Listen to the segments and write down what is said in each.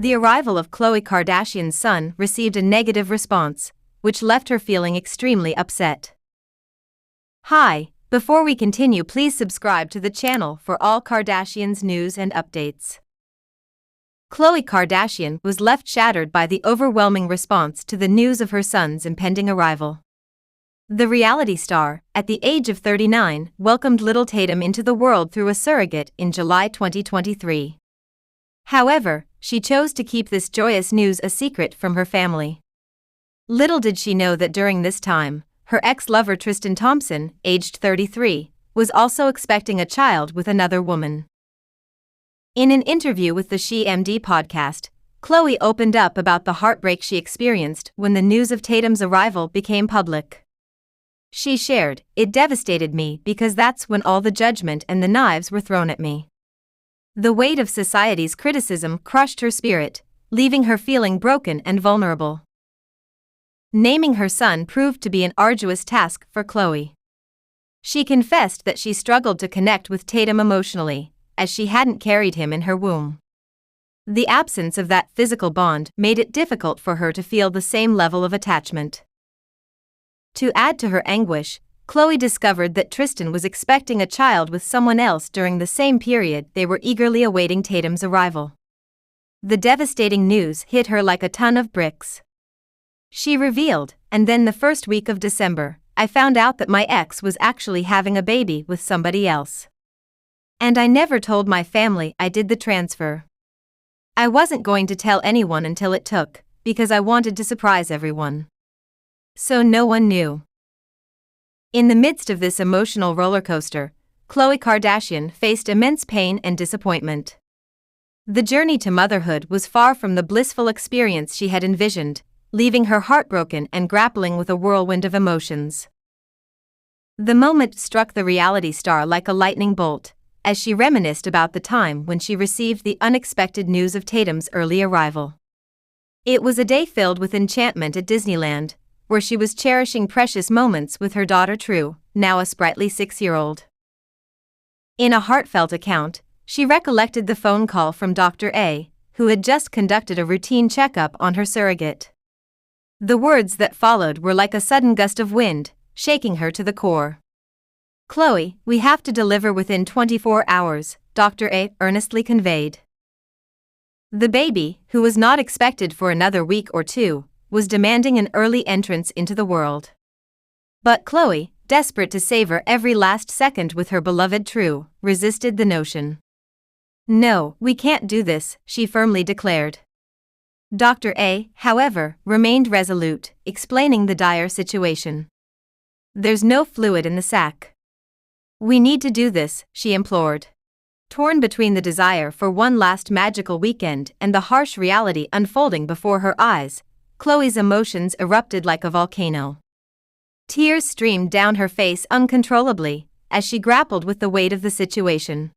The arrival of Khloe Kardashian's son received a negative response, which left her feeling extremely upset. Hi, before we continue, please subscribe to the channel for all Kardashians news and updates. Khloe Kardashian was left shattered by the overwhelming response to the news of her son's impending arrival. The reality star, at the age of 39, welcomed little Tatum into the world through a surrogate in July 2023. However, she chose to keep this joyous news a secret from her family. Little did she know that during this time, her ex-lover Tristan Thompson, aged 33, was also expecting a child with another woman. In an interview with the SheMD podcast, Khloe opened up about the heartbreak she experienced when the news of Tatum's arrival became public. She shared, "It devastated me because that's when all the judgment and the knives were thrown at me. The weight of society's criticism crushed her spirit, leaving her feeling broken and vulnerable." Naming her son proved to be an arduous task for Khloe. She confessed that she struggled to connect with Tatum emotionally, as she hadn't carried him in her womb. The absence of that physical bond made it difficult for her to feel the same level of attachment. To add to her anguish, Khloe discovered that Tristan was expecting a child with someone else during the same period they were eagerly awaiting Tatum's arrival. The devastating news hit her like a ton of bricks. She revealed, "And then the first week of December, I found out that my ex was actually having a baby with somebody else. And I never told my family I did the transfer. I wasn't going to tell anyone until it took, because I wanted to surprise everyone. So no one knew." In the midst of this emotional rollercoaster, Khloe Kardashian faced immense pain and disappointment. The journey to motherhood was far from the blissful experience she had envisioned, leaving her heartbroken and grappling with a whirlwind of emotions. The moment struck the reality star like a lightning bolt, as she reminisced about the time when she received the unexpected news of Tatum's early arrival. It was a day filled with enchantment at Disneyland, where she was cherishing precious moments with her daughter True, now a sprightly 6-year-old. In a heartfelt account, she recollected the phone call from Dr. A, who had just conducted a routine checkup on her surrogate. The words that followed were like a sudden gust of wind, shaking her to the core. "Khloe, we have to deliver within 24 hours, Dr. A earnestly conveyed." The baby, who was not expected for another week or two, was demanding an early entrance into the world. But Khloe, desperate to savor every last second with her beloved True, resisted the notion. "No, we can't do this," she firmly declared. Dr. A, however, remained resolute, explaining the dire situation. "There's no fluid in the sac. We need to do this," she implored. Torn between the desire for one last magical weekend and the harsh reality unfolding before her eyes, Khloe's emotions erupted like a volcano. Tears streamed down her face uncontrollably, as she grappled with the weight of the situation.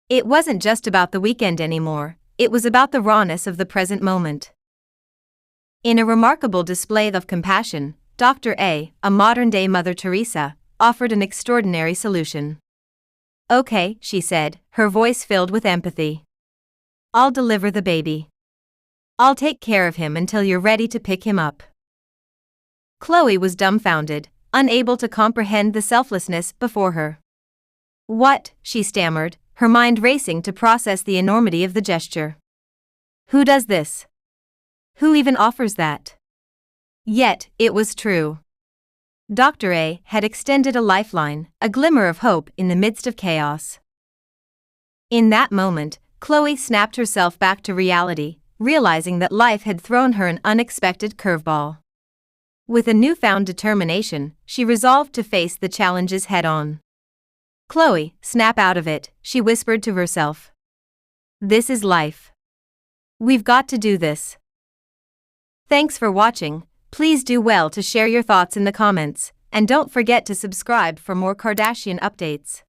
It wasn't just about the weekend anymore, it was about the rawness of the present moment. In a remarkable display of compassion, Dr. A, a modern-day Mother Teresa, offered an extraordinary solution. "Okay," she said, her voice filled with empathy. "I'll deliver the baby. I'll take care of him until you're ready to pick him up." Khloe was dumbfounded, unable to comprehend the selflessness before her. "What?" she stammered, her mind racing to process the enormity of the gesture. "Who does this? Who even offers that?" Yet, it was true. Dr. A had extended a lifeline, a glimmer of hope in the midst of chaos. In that moment, Khloe snapped herself back to reality, realizing that life had thrown her an unexpected curveball. With a newfound determination, she resolved to face the challenges head-on. "Khloe, snap out of it," she whispered to herself. "This is life. We've got to do this." Thanks for watching. Please do well to share your thoughts in the comments, and don't forget to subscribe for more Kardashian updates.